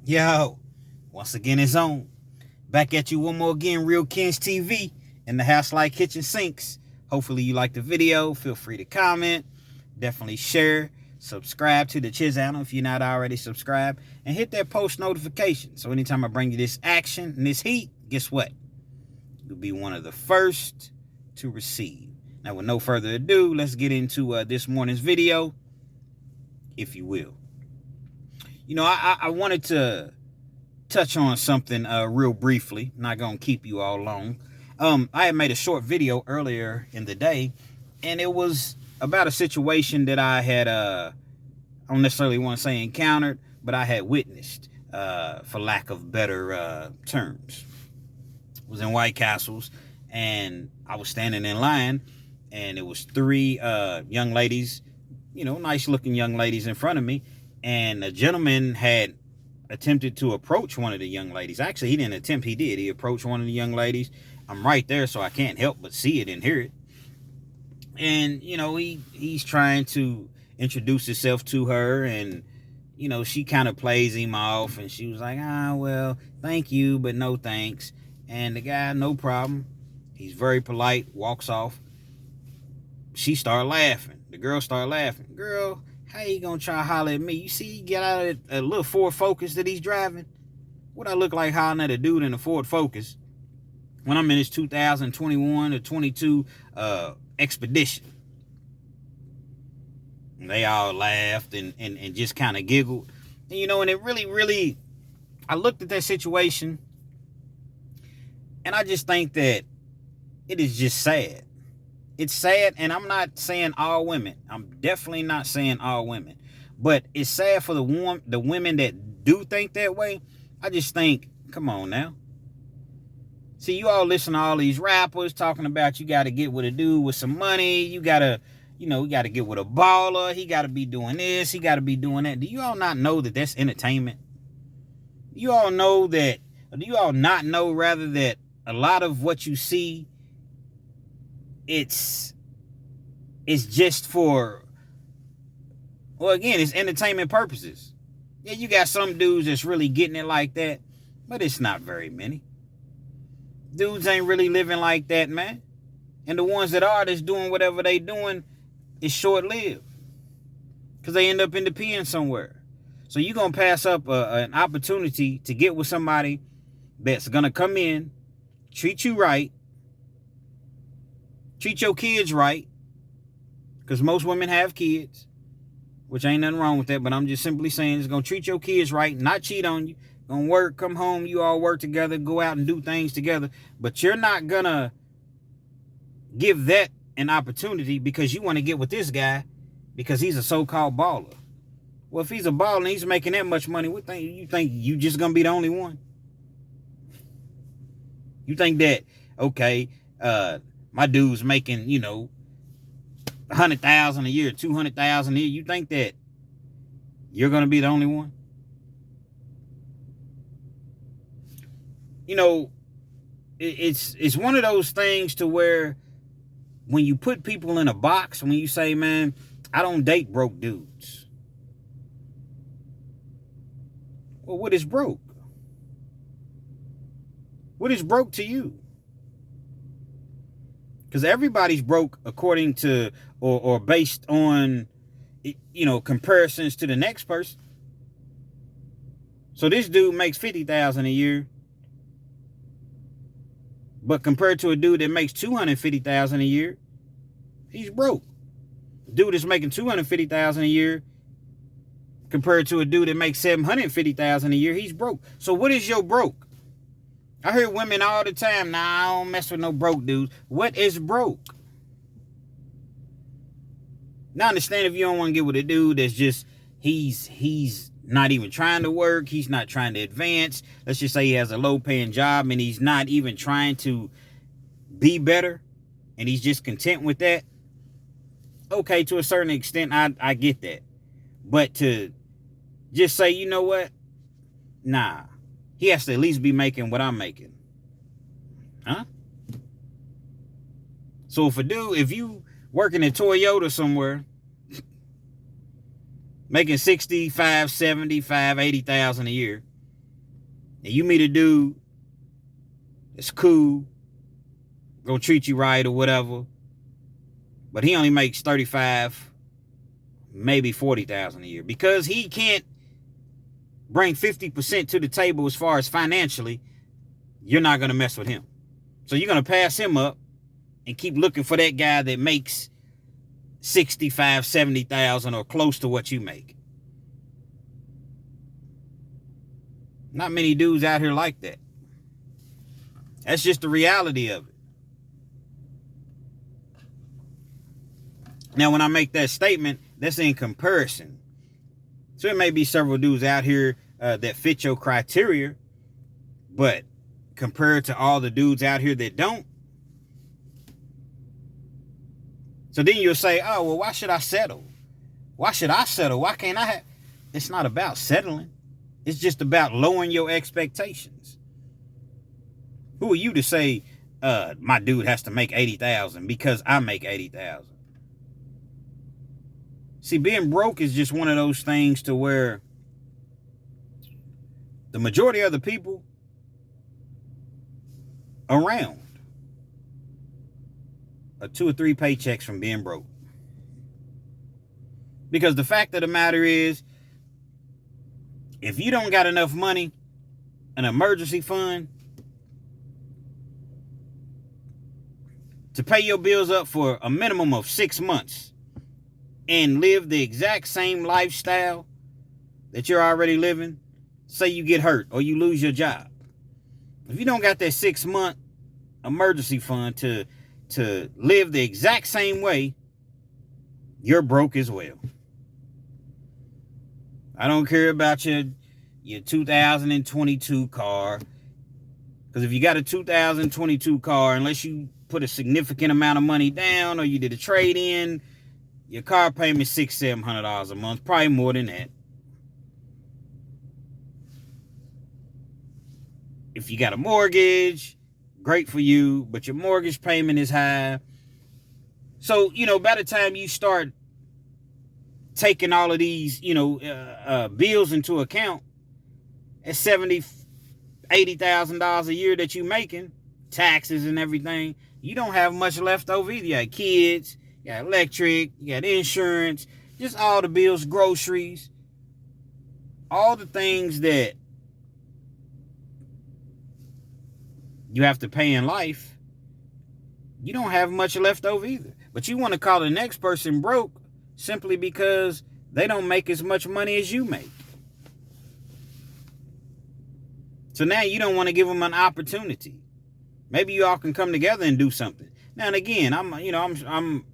Yo, once again it's on. Back at you one more again, Real Kings TV in the house like kitchen sinks. Hopefully you like the video. Feel free to comment. Definitely share. Subscribe to the channel if you're not already subscribed. And hit that post notification. So anytime I bring you this action and this heat, guess what? You'll be one of the first to receive. Now with no further ado, let's get into this morning's video, if you will. You know, I wanted to touch on something real briefly. Not going to keep you all long. I had made a short video earlier in the day, and it was about a situation that I had, I don't necessarily want to say encountered, but I had witnessed, for lack of better terms. It was in White Castles, and I was standing in line, and it was three young ladies, you know, nice looking young ladies in front of me. And a gentleman had attempted to approach one of the young ladies. Actually, he didn't attempt, he did. He approached one of the young ladies. I'm right there, so I can't help but see it and hear it. And, you know, he's trying to introduce himself to her, and, you know, she kind of plays him off, and she was like, well, thank you, but no thanks. And the guy, no problem. He's very polite, walks off. She started laughing. The girl started laughing. Girl, how you gonna try to holler at me? You see, he get out of a little Ford Focus that he's driving. What I look like hollering at a dude in a Ford Focus when I'm in his 2021 or 22 Expedition? And they all laughed and just kind of giggled. And, you know, and it really, I looked at that situation, and I just think that it is just sad. It's sad, and I'm not saying all women. I'm definitely not saying all women. But it's sad for the women that do think that way. I just think, come on now. See, you all listen to all these rappers talking about you got to get with a dude with some money. You got to, you know, you got to get with a baller. He got to be doing this. He got to be doing that. Do you all not know that that's entertainment? You all know that, or do you all not know, rather, that a lot of what you see, it's just for, well, again, it's entertainment purposes. Yeah, you got some dudes that's really getting it like that, but it's not very many. Dudes ain't really living like that, man. And the ones that are, that's doing whatever they doing, is short-lived, because they end up in the pen somewhere. So you're going to pass up an opportunity to get with somebody that's going to come in, treat you right, treat your kids right, because most women have kids, which ain't nothing wrong with that, but I'm just simply saying it's going to treat your kids right, not cheat on you, going to work, come home, you all work together, go out and do things together, but you're not going to give that an opportunity because you want to get with this guy because he's a so-called baller. Well, if he's a baller and he's making that much money, what you think you just going to be the only one? You think that, okay, my dude's making, you know, $100,000 a year, $200,000 a year. You think that you're going to be the only one? You know, it's one of those things to where when you put people in a box, when you say, man, I don't date broke dudes. Well, what is broke? What is broke to you? Because everybody's broke according to, or based on, you know, comparisons to the next person. So this dude makes $50,000 a year, but compared to a dude that makes $250,000 a year, he's broke. Dude that's making $250,000 a year, compared to a dude that makes $750,000 a year, he's broke. So what is your broke? I hear women all the time, nah, I don't mess with no broke dudes. What is broke? Now, I understand if you don't want to get with a dude that's just, he's not even trying to work, he's not trying to advance. Let's just say he has a low-paying job and he's not even trying to be better, and he's just content with that. Okay, to a certain extent, I get that. But to just say, you know what? Nah. He has to at least be making what I'm making. Huh? So if you working at Toyota somewhere, making 65, 75, 80,000 a year, and you meet a dude that's cool, gonna treat you right or whatever, but he only makes 35, maybe 40,000 a year, because he can't bring 50% to the table as far as financially, you're not gonna mess with him. So you're gonna pass him up and keep looking for that guy that makes 65, 70,000 or close to what you make. Not many dudes out here like that. That's just the reality of it. Now, when I make that statement, that's in comparison. So it may be several dudes out here that fit your criteria, but compared to all the dudes out here that don't. So then you'll say, oh, well, why should I settle? Why should I settle? Why can't I have? It's not about settling. It's just about lowering your expectations. Who are you to say my dude has to make 80,000 because I make 80,000? See, being broke is just one of those things to where the majority of the people around are 2 or 3 paychecks from being broke. Because the fact of the matter is, if you don't got enough money, an emergency fund, to pay your bills up for a minimum of 6 months and live the exact same lifestyle that you're already living, say you get hurt or you lose your job. If you don't got that 6-month emergency fund to live the exact same way, you're broke as well. I don't care about your 2022 car. Because if you got a 2022 car, unless you put a significant amount of money down or you did a trade-in, your car payment is $600-700 a month, probably more than that. If you got a mortgage, great for you, but your mortgage payment is high. So, by the time you start taking all of these, bills into account, at $70,000-80,000 a year that you're making, taxes and everything, you don't have much left over either. You got kids, you got electric, you got insurance, just all the bills, groceries, all the things that you have to pay in life. You don't have much left over either. But you want to call the next person broke simply because they don't make as much money as you make. So now you don't want to give them an opportunity. Maybe you all can come together and do something. Now and again, I'm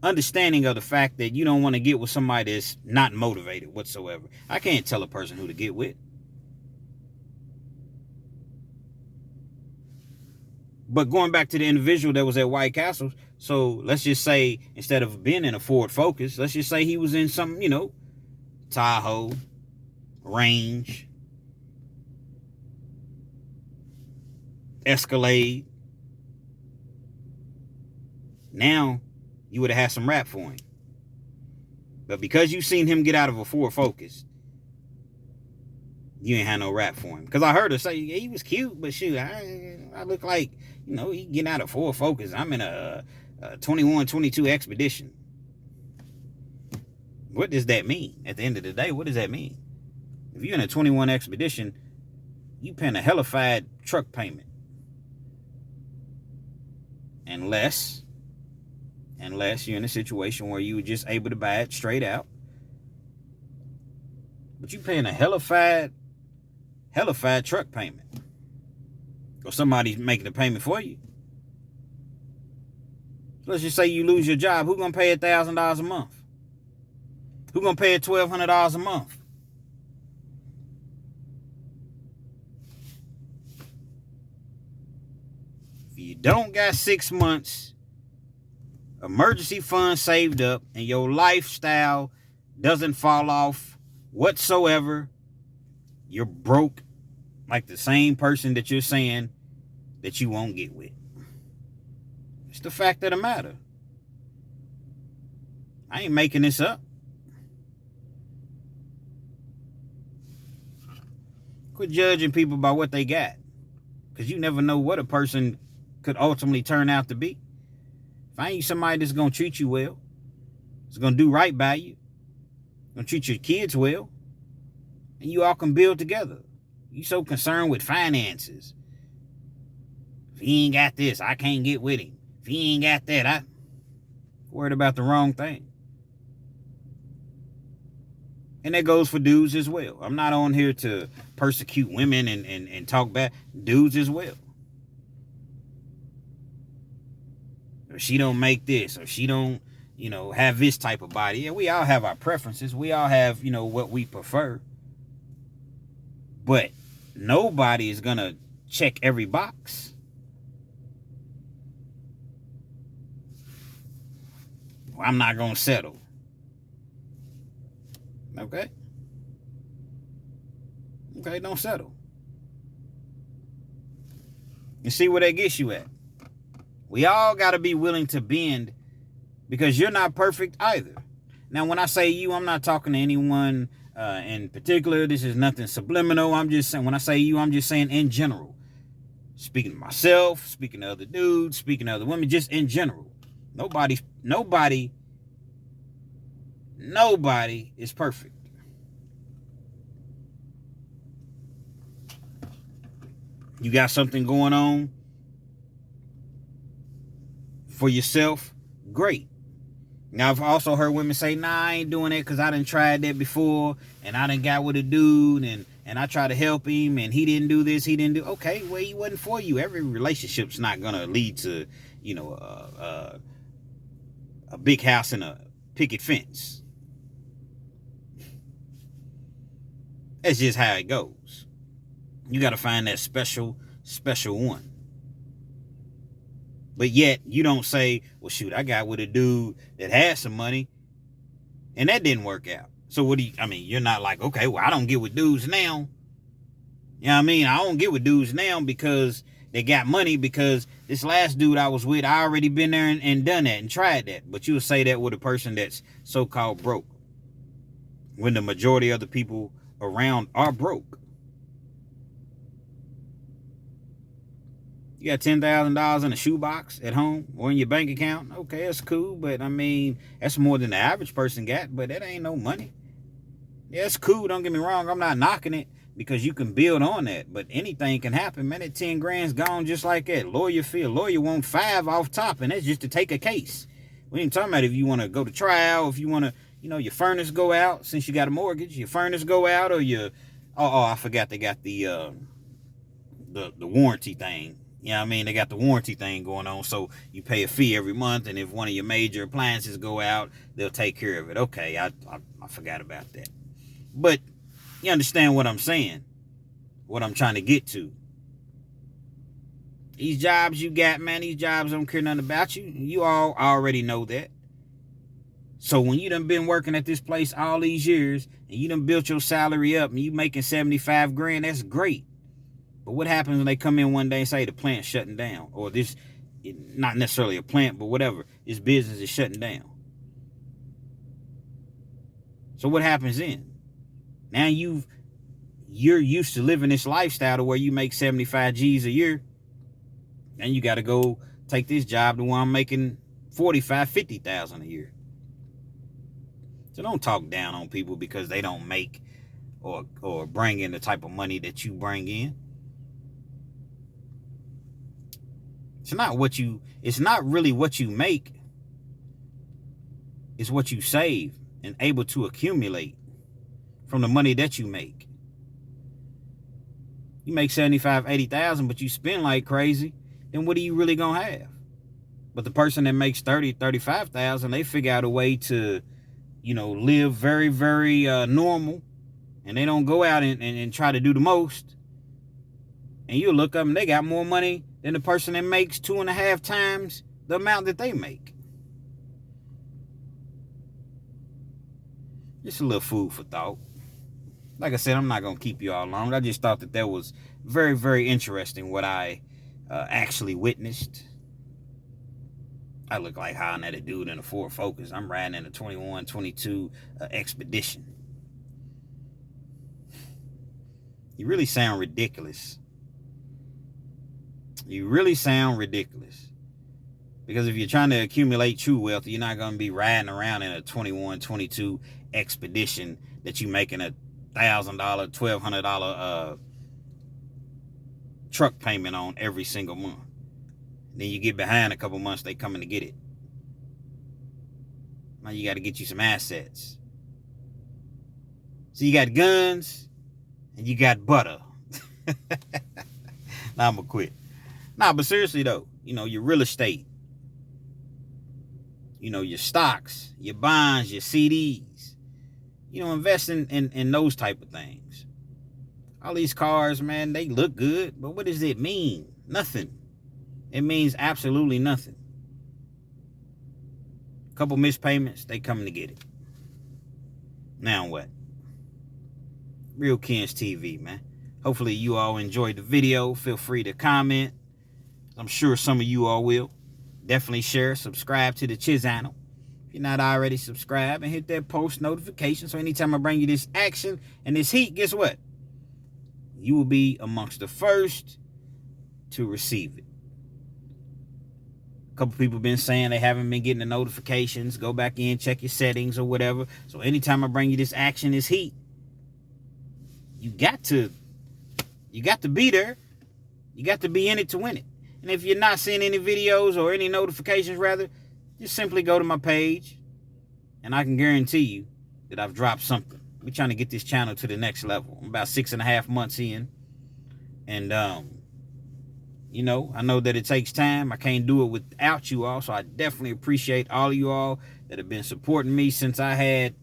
understanding of the fact that you don't want to get with somebody that's not motivated whatsoever. I can't tell a person who to get with. But going back to the individual that was at White Castle, so let's just say instead of being in a Ford Focus, let's just say he was in some, Tahoe, Range, Escalade. Now you would have had some rap for him. But because you seen him get out of a Ford Focus, you ain't had no rap for him. Because I heard her say, yeah, he was cute, but shoot, I look like, he getting out of Ford Focus. I'm in a 21-22 Expedition. What does that mean? At the end of the day, what does that mean? If you're in a 21 Expedition, you paying a hellified truck payment. Unless you're in a situation where you were just able to buy it straight out. But you paying a hellified truck payment. Or somebody's making the payment for you. Let's just say you lose your job. Who's going to pay $1,000 a month? Who's going to pay $1,200 a month? If you don't got 6 months emergency fund saved up and your lifestyle doesn't fall off whatsoever, you're broke like the same person that you're saying that you won't get with. It's the fact of the matter. I ain't making this up. Quit judging people by what they got. Because you never know what a person could ultimately turn out to be. Find you somebody that's going to treat you well. That's going to do right by you. Going to treat your kids well. And you all can build together. You so concerned with finances. If he ain't got this, I can't get with him. If he ain't got that, I worried about the wrong thing. And that goes for dudes as well. I'm not on here to persecute women and talk bad. Dudes as well. Or she don't make this, or she don't, have this type of body. Yeah, we all have our preferences. We all have, what we prefer. But nobody is going to check every box. I'm not going to settle. Okay? Okay, don't settle. And see where that gets you at. We all got to be willing to bend, because you're not perfect either. Now, when I say you, I'm not talking to anyone in particular. This is nothing subliminal. I'm just saying, when I say you, I'm just saying in general. Speaking to myself, speaking to other dudes, speaking to other women, just in general. Nobody is perfect. You got something going on for yourself, great. Now, I've also heard women say, nah, I ain't doing it because I done tried that before, and I done got with a dude, and I tried to help him, and he didn't do this, he didn't do... Okay, well, he wasn't for you. Every relationship's not going to lead to, a big house and a picket fence. That's just how it goes. You got to find that special one. But yet, you don't say, well, shoot, I got with a dude that had some money, and that didn't work out. So what do you... you're not like, okay, well, I don't get with dudes now. You know what I mean? I don't get with dudes now because they got money, because this last dude I was with, I already been there and done that and tried that. But you'll say that with a person that's so-called broke, when the majority of the people around are broke. You got $10,000 in a shoebox at home or in your bank account. Okay, that's cool. But that's more than the average person got. But that ain't no money. Yeah, it's cool. Don't get me wrong. I'm not knocking it, because you can build on that. But anything can happen, man. That 10 grand's gone just like that. Lawyer want 5 off top, and that's just to take a case. We ain't talking about if you want to go to trial, if you want to, your furnace go out since you got a mortgage. Your furnace go out, or your... Oh, I forgot they got the warranty thing. You know what I mean? They got the warranty thing going on, so you pay a fee every month, and if one of your major appliances go out, they'll take care of it. Okay, I forgot about that. But you understand what I'm saying, what I'm trying to get to. These jobs you got, man, these jobs don't care nothing about you. You all already know that. So when you done been working at this place all these years, and you done built your salary up, and you making 75 grand, that's great. But what happens when they come in one day and say the plant's shutting down? Or this, not necessarily a plant, but whatever, this business is shutting down. So what happens then? Now you're used to living this lifestyle to where you make 75 G's a year. Then you got to go take this job to where I'm making 45, 50,000 a year. So don't talk down on people because they don't make or bring in the type of money that you bring in. It's not really what you make. It's what you save and able to accumulate from the money that you make. You make 75, 80,000, but you spend like crazy, then what are you really going to have? But the person that makes 30, 35,000, they figure out a way to, live very, very normal, and they don't go out and try to do the most. And you look up and they got more money than the person that makes 2.5 times the amount that they make. Just a little food for thought. Like I said, I'm not going to keep you all long. I just thought that was very, very interesting what I actually witnessed. I look like hollering at a dude in a Ford Focus. I'm riding in a 21, 22 Expedition. You really sound ridiculous. You really sound ridiculous. Because if you're trying to accumulate true wealth, you're not going to be riding around in a 21, 22 expedition that you're making a $1,000, $1,200 truck payment on every single month. Then you get behind a couple months, they coming to get it. Now you got to get you some assets. So you got guns and you got butter. Now I'm going to quit. Nah, but seriously though, your real estate, your stocks, your bonds, your CDs, invest in those type of things. All these cars, man, they look good, but what does it mean? Nothing. It means absolutely nothing. Couple missed payments, they coming to get it. Now what? Real Kens TV, man. Hopefully you all enjoyed the video. Feel free to comment. I'm sure some of you all will. Definitely share, subscribe to the channel. If you're not already subscribed, and hit that post notification so anytime I bring you this action and this heat, guess what? You will be amongst the first to receive it. A couple people been saying they haven't been getting the notifications. Go back in, check your settings or whatever. So anytime I bring you this action, this heat, you got to be there. You got to be in it to win it. And if you're not seeing any videos or any notifications, rather, just simply go to my page, and I can guarantee you that I've dropped something. We're trying to get this channel to the next level. I'm about 6.5 months in, and I know that it takes time. I can't do it without you all, so I definitely appreciate all of you all that have been supporting me since I had,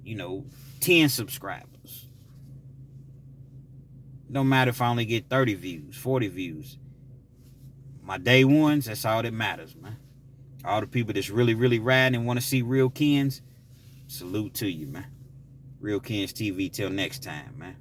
10 subscribers. No matter if I only get 30 views, 40 views. My day ones, that's all that matters, man. All the people that's really, really riding and want to see Real Kens, salute to you, man. Real Kens TV, till next time, man.